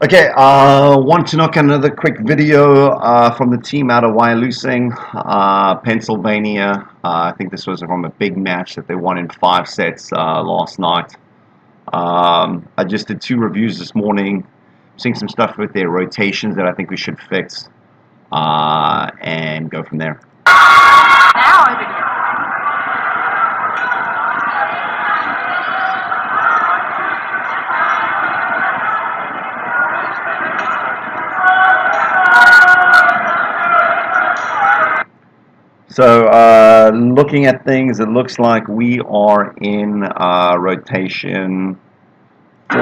Okay, want to knock another quick video from the team out of Wyalusing, Pennsylvania. I think this was from a big match that they won in 5 sets last night. I just did 2 reviews this morning, seeing some stuff with their rotations that I think we should fix, and go from there. Now I begin. So, looking at things, it looks like we are in rotation 4.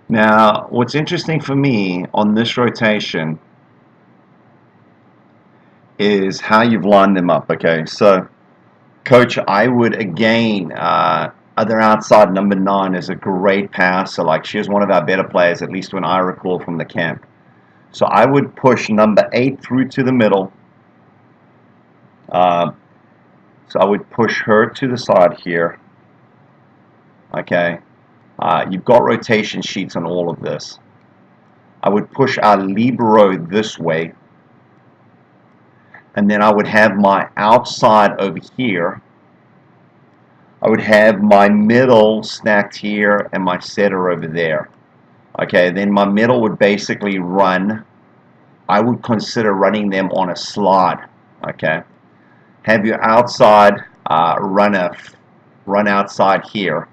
Now, what's interesting for me on this rotation is how you've lined them up. Okay, so coach, I would again, other outside number 9 is a great passer. Like, she is one of our better players, at least when I recall from the camp. So I would push number 8 through to the middle. So I would push her to the side here. Okay, you've got rotation sheets on all of this. I would push our libero this way, and then I would have my outside over here. I would have my middle stacked here and my setter over there. Okay, then my middle would basically run. I would consider running them on a slide. Okay, have your outside run outside here,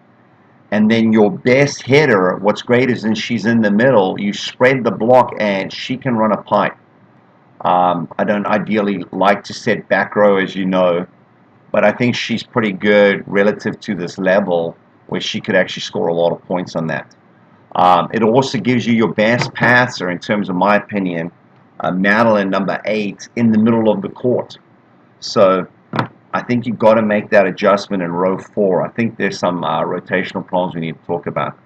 and then your best hitter, what's great is when she's in the middle, you spread the block and she can run a pipe. I don't ideally like to set back row, as you know, but I think she's pretty good relative to this level where she could actually score a lot of points on that. It also gives you your best passer, in terms of my opinion, Madeline, number 8, in the middle of the court. So I think you've got to make that adjustment in row 4. I think there's some rotational problems we need to talk about.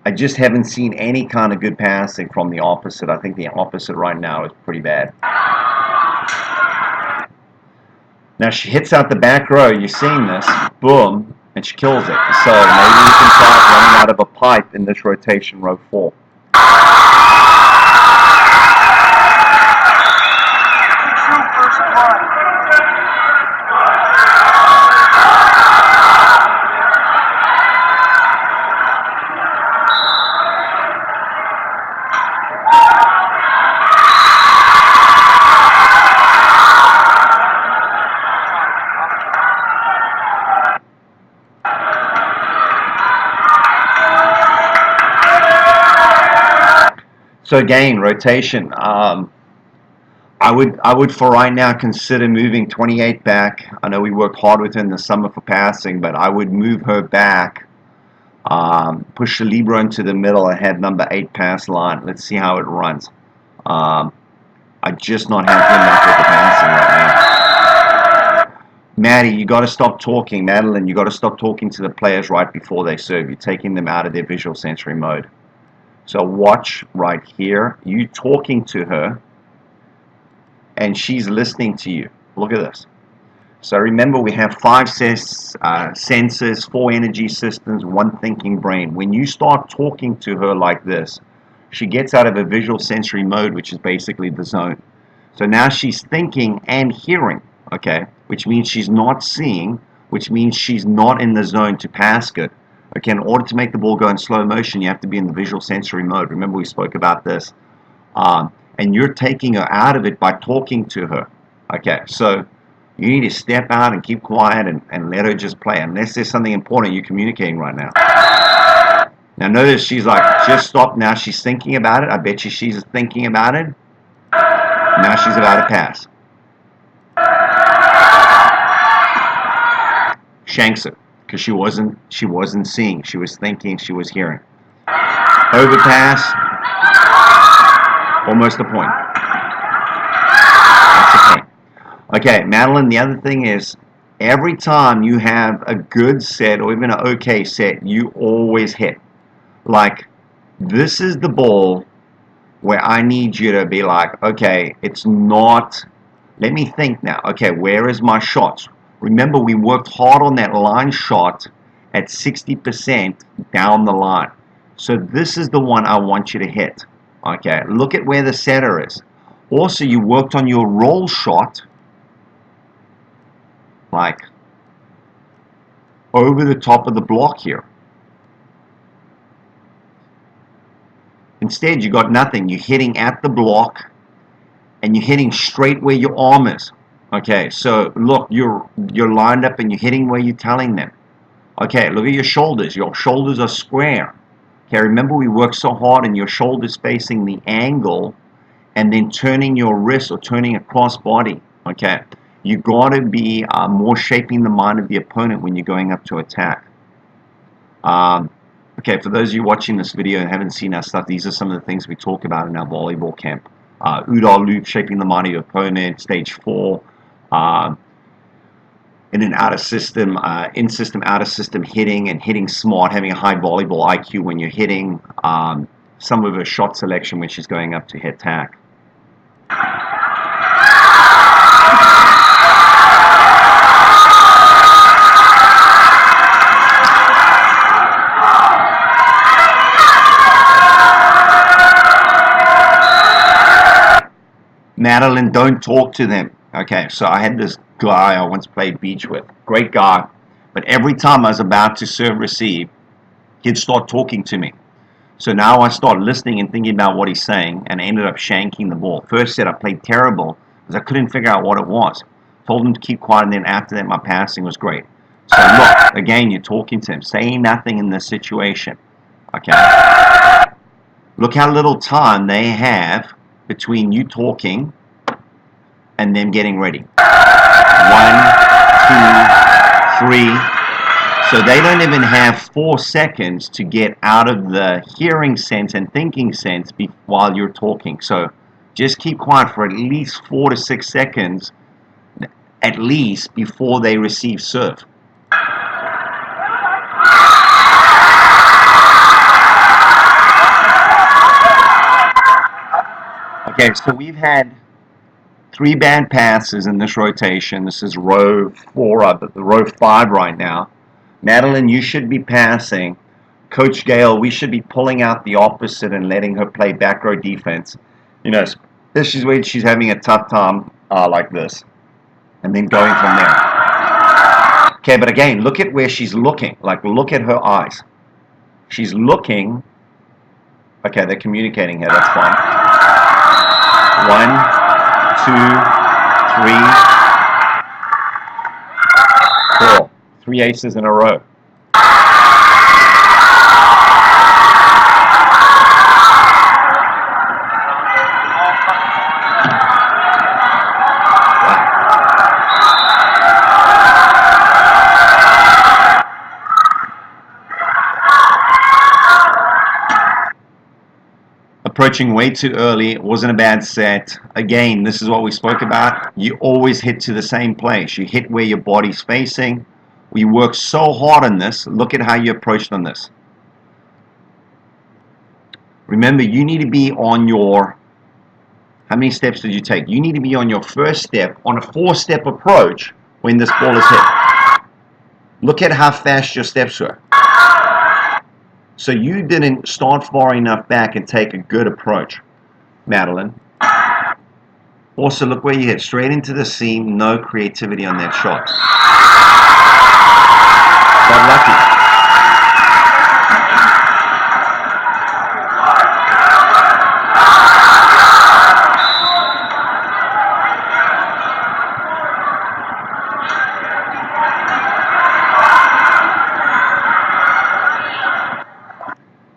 I just haven't seen any kind of good passing from the opposite. I think the opposite right now is pretty bad. Now she hits out the back row. You're seeing this. Boom. And she kills it. So maybe we can try running out of a pipe in this rotation, row 4. So again, rotation. I would for right now consider moving 28 back. I know we worked hard with her in the summer for passing, but I would move her back, push the libero into the middle, and have number 8 pass line. Let's see how it runs. I'm just not happy enough with the passing right now. Maddie, you got to stop talking. Madeline, you got to stop talking to the players right before they serve. You're taking them out of their visual sensory mode. So watch right here. You talking to her, and she's listening to you. Look at this. So remember, we have 5 senses, 4 energy systems, 1 thinking brain. When you start talking to her like this, she gets out of a visual sensory mode, which is basically the zone. So now she's thinking and hearing, okay, which means she's not seeing, which means she's not in the zone to pass good. Okay, in order to make the ball go in slow motion, you have to be in the visual sensory mode. Remember, we spoke about this. And you're taking her out of it by talking to her. Okay, so you need to step out and keep quiet and let her just play, unless there's something important you're communicating right now. Now notice she's like, just stop. Now she's thinking about it. I bet you she's thinking about it. Now she's about to pass. Shanks it, because she wasn't seeing. She was thinking, she was hearing. Overpass. Almost a point. That's a point. Okay, Madeline, the other thing is, every time you have a good set or even an okay set, you always hit. Like, this is the ball where I need you to be like, okay, it's not, let me think now. Okay, where is my shots? Remember, we worked hard on that line shot at 60% down the line. So this is the one I want you to hit. Okay, look at where the setter is. Also, you worked on your roll shot, like over the top of the block here. Instead, you got nothing. You're hitting at the block, and you're hitting straight where your arm is. Okay, so look, you're lined up and you're hitting where you're telling them. Okay, look at your shoulders. Your shoulders are square. Okay, remember we worked so hard and your shoulders facing the angle and then turning your wrist or turning across body. Okay, you got to be more shaping the mind of the opponent when you're going up to attack. Okay, for those of you watching this video and haven't seen our stuff, these are some of the things we talk about in our volleyball camp. Udar loop, shaping the mind of your opponent, stage 4, in an out of system, in system, out of system hitting and hitting smart, having a high volleyball IQ when you're hitting, some of her shot selection when she's going up to hit tack. Madeline, don't talk to them. Okay, so I had this guy I once played beach with. Great guy. But every time I was about to serve receive, he'd start talking to me. So now I start listening and thinking about what he's saying, and I ended up shanking the ball. First set I played terrible because I couldn't figure out what it was. Told him to keep quiet, and then after that my passing was great. So look, again, you're talking to him. Saying nothing in this situation. Okay? Look how little time they have between you talking and them getting ready. 1, 2, 3. So they don't even have 4 seconds to get out of the hearing sense and thinking sense while you're talking. So just keep quiet for at least 4 to 6 seconds, at least, before they receive serve. Okay, so we've had 3 bad passes in this rotation. This is row 4, row 5 right now. Madeline, you should be passing. Coach Gale, we should be pulling out the opposite and letting her play back row defense. You know, this is when she's having a tough time like this. And then going from there. Okay, but again, look at where she's looking. Like, look at her eyes. She's looking. Okay, they're communicating here. That's fine. 1, 2, 3, 4. 3 aces in a row. Approaching way too early. It wasn't a bad set. Again, this is what we spoke about. You always hit to the same place. You hit where your body's facing. We work so hard on this. Look at how you approached on this. Remember, you need to be on your, how many steps did you take? You need to be on your first step on a 4-step approach when this ball is hit. Look at how fast your steps were. So you didn't start far enough back and take a good approach, Madeline. Also, look where you hit. Straight into the seam. No creativity on that shot. Got lucky.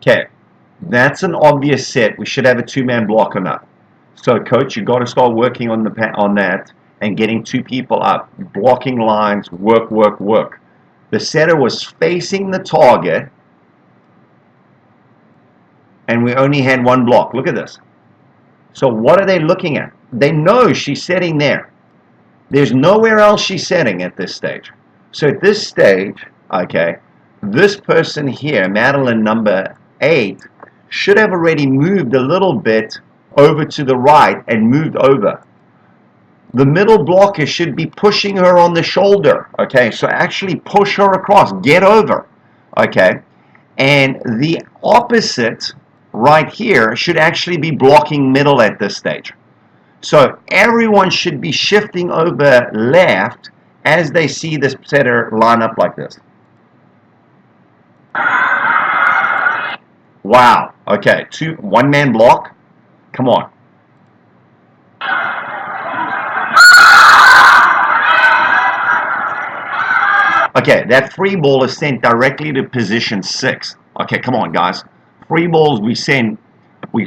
Okay, that's an obvious set. We should have a 2-man block on that. So, coach, you got to start working on that and getting 2 people up, blocking lines, work, work, work. The setter was facing the target, and we only had 1 block. Look at this. So, what are they looking at? They know she's setting there. There's nowhere else she's setting at this stage. So, at this stage, okay, this person here, Madeline number 8 should have already moved a little bit over to the right and moved over. The middle blocker should be pushing her on the shoulder. Okay, so actually push her across, get over. Okay, and the opposite right here should actually be blocking middle at this stage. So everyone should be shifting over left as they see this setter line up like this. Wow. Okay, one-man block. Come on. Okay, that free ball is sent directly to position 6. Okay, come on, guys. Free balls we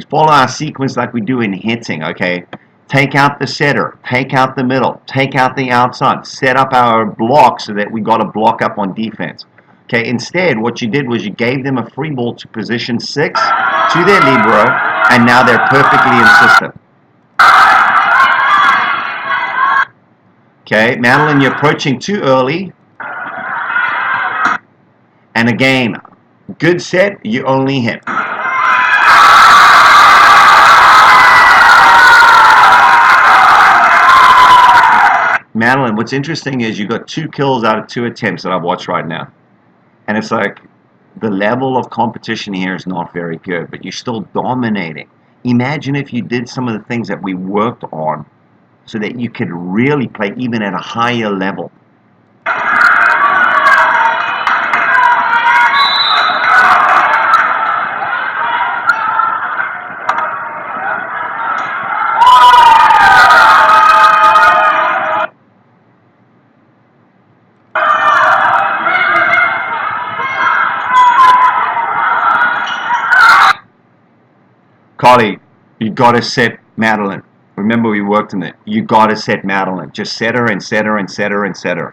follow our sequence like we do in hitting, okay? Take out the setter, take out the middle, take out the outside, set up our block so that we got a block up on defense. Okay, instead, what you did was you gave them a free ball to position 6, to their libero, and now they're perfectly in system. Okay, Madeline, you're approaching too early. And again, good set, you only hit. Madeline, what's interesting is you got 2 kills out of 2 attempts that I've watched right now. And it's like, the level of competition here is not very good, but you're still dominating. Imagine if you did some of the things that we worked on so that you could really play even at a higher level. Carly, you got to set Madeline. Remember, we worked on it. You got to set Madeline. Just set her and set her and set her and set her.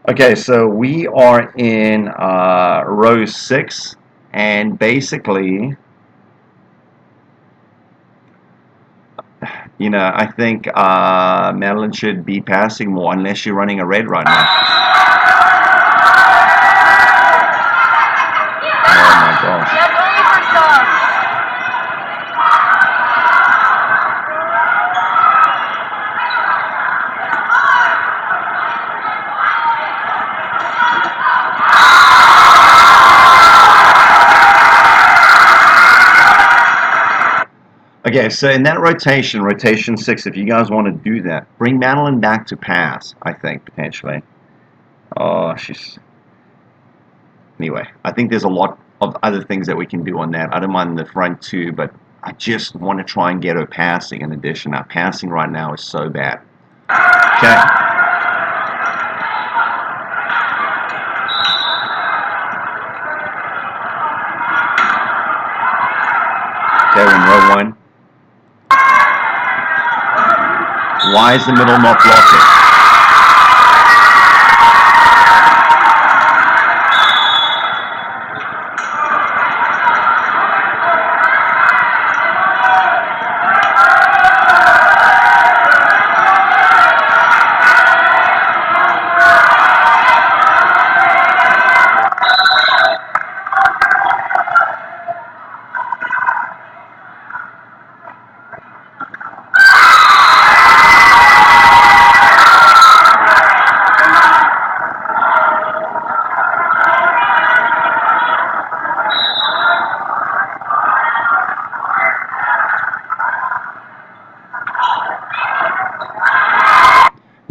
Okay, so we are in row 6, and basically, you know, I think Madeline should be passing more unless you're running a red right now. Oh my gosh. Okay, so in that rotation 6, if you guys want to do that, bring Madeline back to pass, I think, potentially. Oh, Anyway, I think there's a lot of other things that we can do on that. I don't mind the front 2, but I just want to try and get her passing in addition. Our passing right now is so bad. Okay. Okay, we're in row 1. Why is the middle not blocking?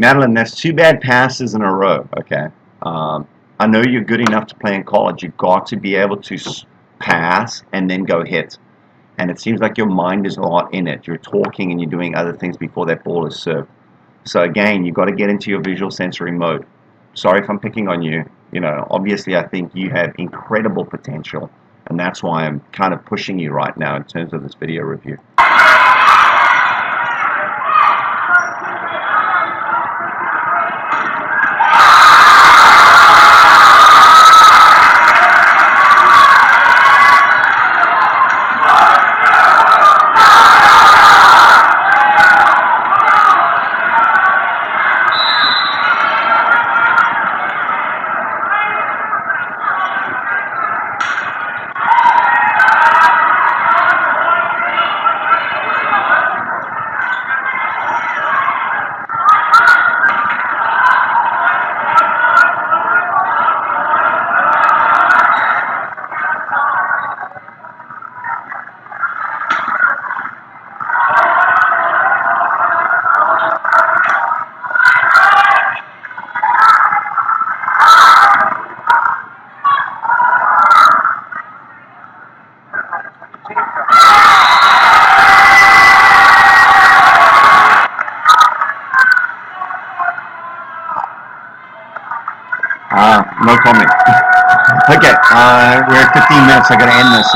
Madeline, that's 2 bad passes in a row, okay? I know you're good enough to play in college. You've got to be able to pass and then go hit. And it seems like your mind is not in it. You're talking and you're doing other things before that ball is served. So again, you've got to get into your visual sensory mode. Sorry if I'm picking on you. You know, obviously I think you have incredible potential. And that's why I'm kind of pushing you right now in terms of this video review. No comment. Okay, we're at 15 minutes. I got to end this.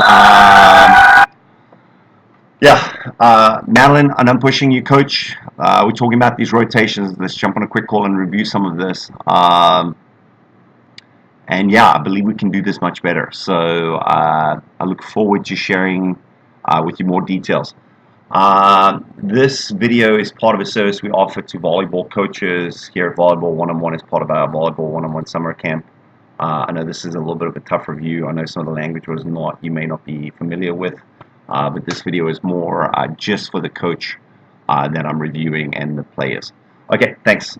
Madeline, and I'm pushing you, Coach. We're talking about these rotations. Let's jump on a quick call and review some of this. And yeah, I believe we can do this much better. So I look forward to sharing with you more details. This video is part of a service we offer to volleyball coaches here at Volleyball One-on-One as part of our Volleyball One-on-One summer camp. I know this is a little bit of a tough review. I know some of the language was not, you may not be familiar with, but this video is more just for the coach that I'm reviewing and the players. Okay, thanks.